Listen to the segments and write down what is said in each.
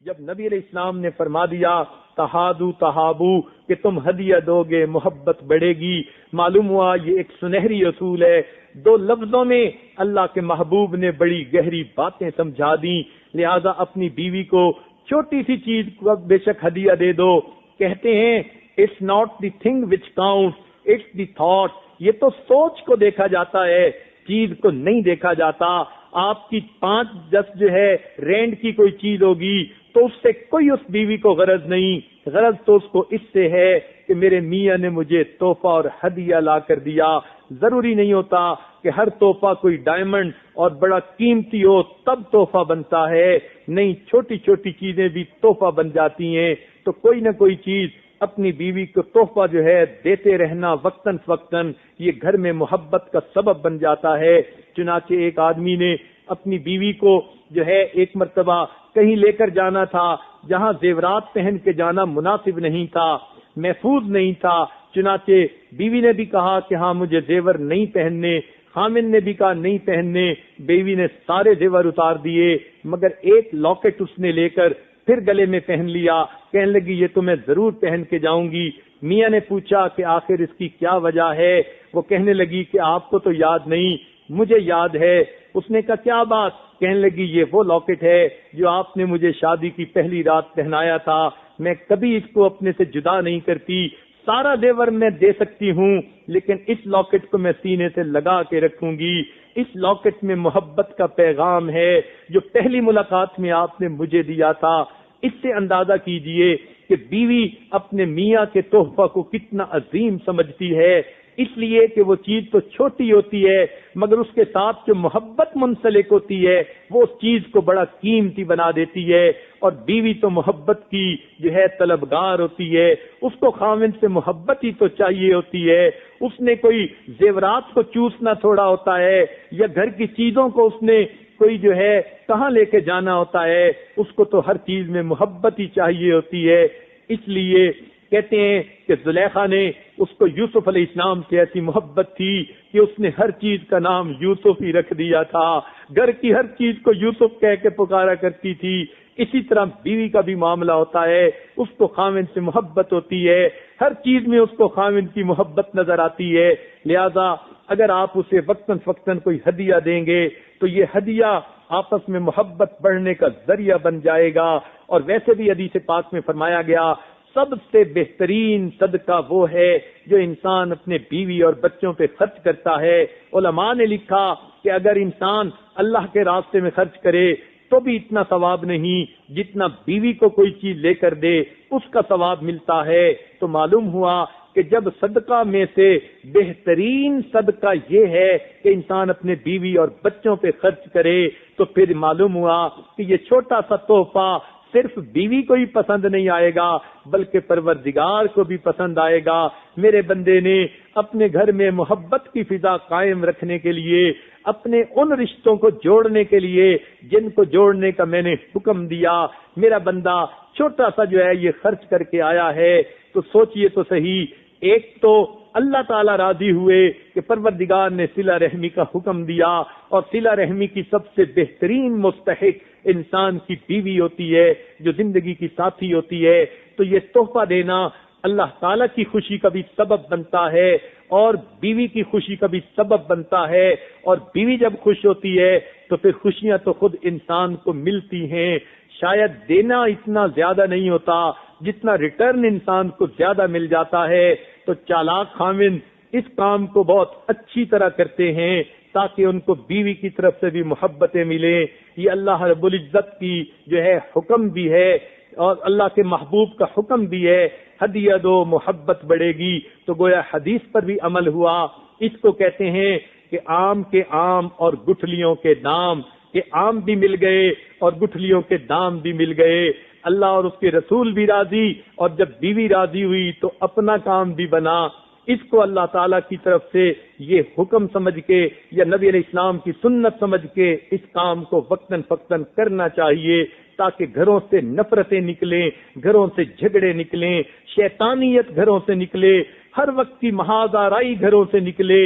جب نبی علیہ السلام نے فرما دیا تہادو تہابو کہ تم ہدیہ دو گے محبت بڑھے گی، معلوم ہوا یہ ایک سنہری اصول ہے۔ دو لفظوں میں اللہ کے محبوب نے بڑی گہری باتیں سمجھا دیں، لہذا اپنی بیوی کو چھوٹی سی چیز کو بے شک ہدیہ دے دو۔ کہتے ہیں it's not the thing which count it's the thought, یہ تو سوچ کو دیکھا جاتا ہے، چیز کو نہیں دیکھا جاتا۔ آپ کی 5-10 جو ہے رینڈ کی کوئی چیز ہوگی تو اس سے کوئی اس بیوی کو غرض نہیں، غرض تو اس کو اس سے ہے کہ میرے میاں نے مجھے تحفہ اور ہدیہ لا کر دیا۔ ضروری نہیں ہوتا کہ ہر تحفہ کوئی ڈائمنڈ اور بڑا قیمتی ہو تب تحفہ بنتا ہے، نہیں، چھوٹی چھوٹی چیزیں بھی تحفہ بن جاتی ہیں۔ تو کوئی نہ کوئی چیز اپنی بیوی کو تحفہ جو ہے دیتے رہنا وقتاً فوقتاً، یہ گھر میں محبت کا سبب بن جاتا ہے۔ چنانچہ ایک آدمی نے اپنی بیوی کو جو ہے ایک مرتبہ کہیں لے کر جانا تھا جہاں زیورات پہن کے جانا مناسب نہیں تھا، محفوظ نہیں تھا۔ چنانچہ بیوی نے بھی کہا کہ ہاں مجھے زیور نہیں پہننے، خامن نے بھی کہا نہیں پہننے، بیوی نے سارے زیور اتار دیے مگر ایک لاکٹ اس نے لے کر پھر گلے میں پہن لیا، کہنے لگی یہ تو میں ضرور پہن کے جاؤں گی۔ میاں نے پوچھا کہ آخر اس کی کیا وجہ ہے؟ وہ کہنے لگی کہ آپ کو تو یاد نہیں، مجھے یاد ہے۔ اس نے کہا کیا بات؟ کہنے لگی یہ وہ لاکٹ ہے جو آپ نے مجھے شادی کی پہلی رات پہنایا تھا، میں کبھی اس کو اپنے سے جدا نہیں کرتی، سارا زیور میں دے سکتی ہوں لیکن اس لاکٹ کو میں سینے سے لگا کے رکھوں گی۔ اس لاکٹ میں محبت کا پیغام ہے جو پہلی ملاقات میں آپ نے مجھے دیا تھا۔ اس سے اندازہ کیجئے کہ بیوی اپنے میاں کے تحفہ کو کتنا عظیم سمجھتی ہے، اس لیے کہ وہ چیز تو چھوٹی ہوتی ہے مگر اس کے ساتھ جو محبت منسلک ہوتی ہے وہ اس چیز کو بڑا قیمتی بنا دیتی ہے۔ اور بیوی تو محبت کی جو ہے طلبگار ہوتی ہے، اس کو خاوند سے محبت ہی تو چاہیے ہوتی ہے، اس نے کوئی زیورات کو چوسنا تھوڑا ہوتا ہے یا گھر کی چیزوں کو اس نے کوئی جو ہے کہاں لے کے جانا ہوتا ہے، اس کو تو ہر چیز میں محبت ہی چاہیے ہوتی ہے۔ اس لیے کہتے ہیں کہ زلیخا نے اس کو یوسف علیہ السلام سے ایسی محبت تھی کہ اس نے ہر چیز کا نام یوسف ہی رکھ دیا تھا، گھر کی ہر چیز کو یوسف کہہ کے پکارا کرتی تھی۔ اسی طرح بیوی کا بھی معاملہ ہوتا ہے، اس کو خاوند سے محبت ہوتی ہے، ہر چیز میں اس کو خاوند کی محبت نظر آتی ہے، لہذا اگر آپ اسے وقتاً فوقتاً کوئی ہدیہ دیں گے تو یہ ہدیہ آپس میں محبت بڑھنے کا ذریعہ بن جائے گا۔ اور ویسے بھی حدیث پاک میں فرمایا گیا سب سے بہترین صدقہ وہ ہے جو انسان اپنے بیوی اور بچوں پہ خرچ کرتا ہے۔ علماء نے لکھا کہ اگر انسان اللہ کے راستے میں خرچ کرے تو بھی اتنا ثواب نہیں جتنا بیوی کو کوئی چیز لے کر دے اس کا ثواب ملتا ہے۔ تو معلوم ہوا کہ جب صدقہ میں سے بہترین صدقہ یہ ہے کہ انسان اپنے بیوی اور بچوں پہ خرچ کرے، تو پھر معلوم ہوا کہ یہ چھوٹا سا تحفہ صرف بیوی کو ہی پسند نہیں آئے گا بلکہ پروردگار کو بھی پسند آئے گا۔ میرے بندے نے اپنے گھر میں محبت کی فضا قائم رکھنے کے لیے، اپنے ان رشتوں کو جوڑنے کے لیے جن کو جوڑنے کا میں نے حکم دیا، میرا بندہ چھوٹا سا جو ہے یہ خرچ کر کے آیا ہے، تو سوچئے تو صحیح، ایک تو اللہ تعالیٰ راضی ہوئے کہ پروردگار نے صلہ رحمی کا حکم دیا، اور صلہ رحمی کی سب سے بہترین مستحق انسان کی بیوی ہوتی ہے جو زندگی کی ساتھی ہوتی ہے۔ تو یہ تحفہ دینا اللہ تعالیٰ کی خوشی کا بھی سبب بنتا ہے اور بیوی کی خوشی کا بھی سبب بنتا ہے، اور بیوی جب خوش ہوتی ہے تو پھر خوشیاں تو خود انسان کو ملتی ہیں۔ شاید دینا اتنا زیادہ نہیں ہوتا جتنا ریٹرن انسان کو زیادہ مل جاتا ہے۔ تو چالاک خاوند اس کام کو بہت اچھی طرح کرتے ہیں تاکہ ان کو بیوی کی طرف سے بھی محبتیں ملیں۔ یہ اللہ رب العزت کی جو ہے حکم بھی ہے اور اللہ کے محبوب کا حکم بھی ہے، ہدیہ دو محبت بڑھے گی۔ تو گویا حدیث پر بھی عمل ہوا۔ اس کو کہتے ہیں کہ آم کے آم اور گٹھلیوں کے دام، کہ آم بھی مل گئے اور گٹھلیوں کے دام بھی مل گئے، اللہ اور اس کے رسول بھی راضی، اور جب بیوی راضی ہوئی تو اپنا کام بھی بنا۔ اس کو اللہ تعالیٰ کی طرف سے یہ حکم سمجھ کے یا نبی علیہ السلام کی سنت سمجھ کے اس کام کو وقتاً فوقتاً کرنا چاہیے تاکہ گھروں سے نفرتیں نکلیں، گھروں سے جھگڑے نکلیں، شیطانیت گھروں سے نکلے، ہر وقت کی محاذ آرائی گھروں سے نکلے۔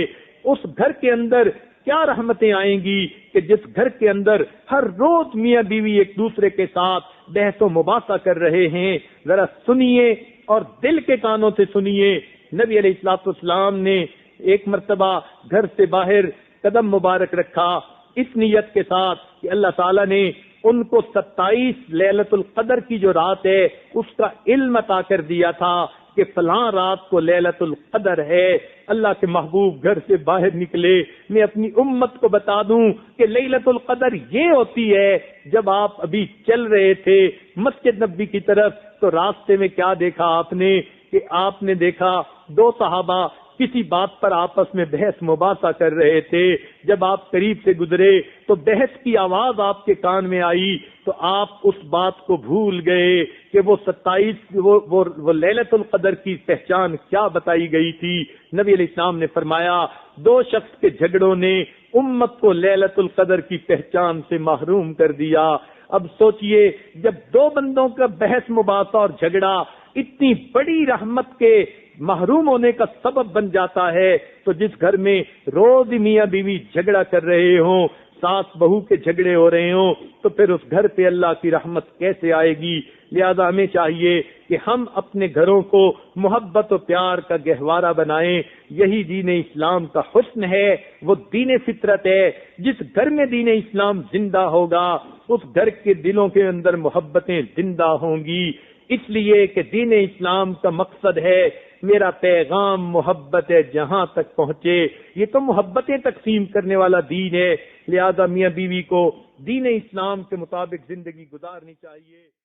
اس گھر کے اندر کیا رحمتیں آئیں گی کہ جس گھر کے اندر ہر روز میاں بیوی ایک دوسرے کے ساتھ بحث و مباحثہ کر رہے ہیں، ذرا سنیے اور دل کے کانوں سے سنیے۔ نبی علیہ الصلوۃ والسلام نے ایک مرتبہ گھر سے باہر قدم مبارک رکھا اس نیت کے ساتھ کہ اللہ تعالیٰ نے ان کو 27 لیلۃ القدر کی جو رات ہے اس کا علم عطا کر دیا تھا کہ فلاں رات کو لیلۃ القدر ہے۔ اللہ کے محبوب گھر سے باہر نکلے، میں اپنی امت کو بتا دوں کہ لیلۃ القدر یہ ہوتی ہے۔ جب آپ ابھی چل رہے تھے مسجد نبوی کی طرف تو راستے میں کیا دیکھا آپ نے کہ آپ نے دیکھا دو صحابہ کسی بات پر آپس میں بحث مباحثہ کر رہے تھے۔ جب آپ قریب سے گزرے تو بحث کی آواز آپ کے کان میں آئی تو آپ اس بات کو بھول گئے کہ وہ 27 وہ لیلۃ القدر کی پہچان کیا بتائی گئی تھی۔ نبی علیہ السلام نے فرمایا دو شخص کے جھگڑوں نے امت کو لیلۃ القدر کی پہچان سے محروم کر دیا۔ اب سوچئے جب دو بندوں کا بحث مباحثہ اور جھگڑا اتنی بڑی رحمت کے محروم ہونے کا سبب بن جاتا ہے تو جس گھر میں روز میاں بیوی جھگڑا کر رہے ہوں، ساس بہو کے جھگڑے ہو رہے ہوں، تو پھر اس گھر پہ اللہ کی رحمت کیسے آئے گی؟ لہذا ہمیں چاہیے کہ ہم اپنے گھروں کو محبت و پیار کا گہوارہ بنائیں۔ یہی دین اسلام کا حسن ہے، وہ دین فطرت ہے۔ جس گھر میں دین اسلام زندہ ہوگا اس گھر کے دلوں کے اندر محبتیں زندہ ہوں گی۔ اس لیے کہ دین اسلام کا مقصد ہے میرا پیغام محبت ہے جہاں تک پہنچے، یہ تو محبتیں تقسیم کرنے والا دین ہے۔ لہذا میاں بیوی کو دین اسلام کے مطابق زندگی گزارنی چاہیے۔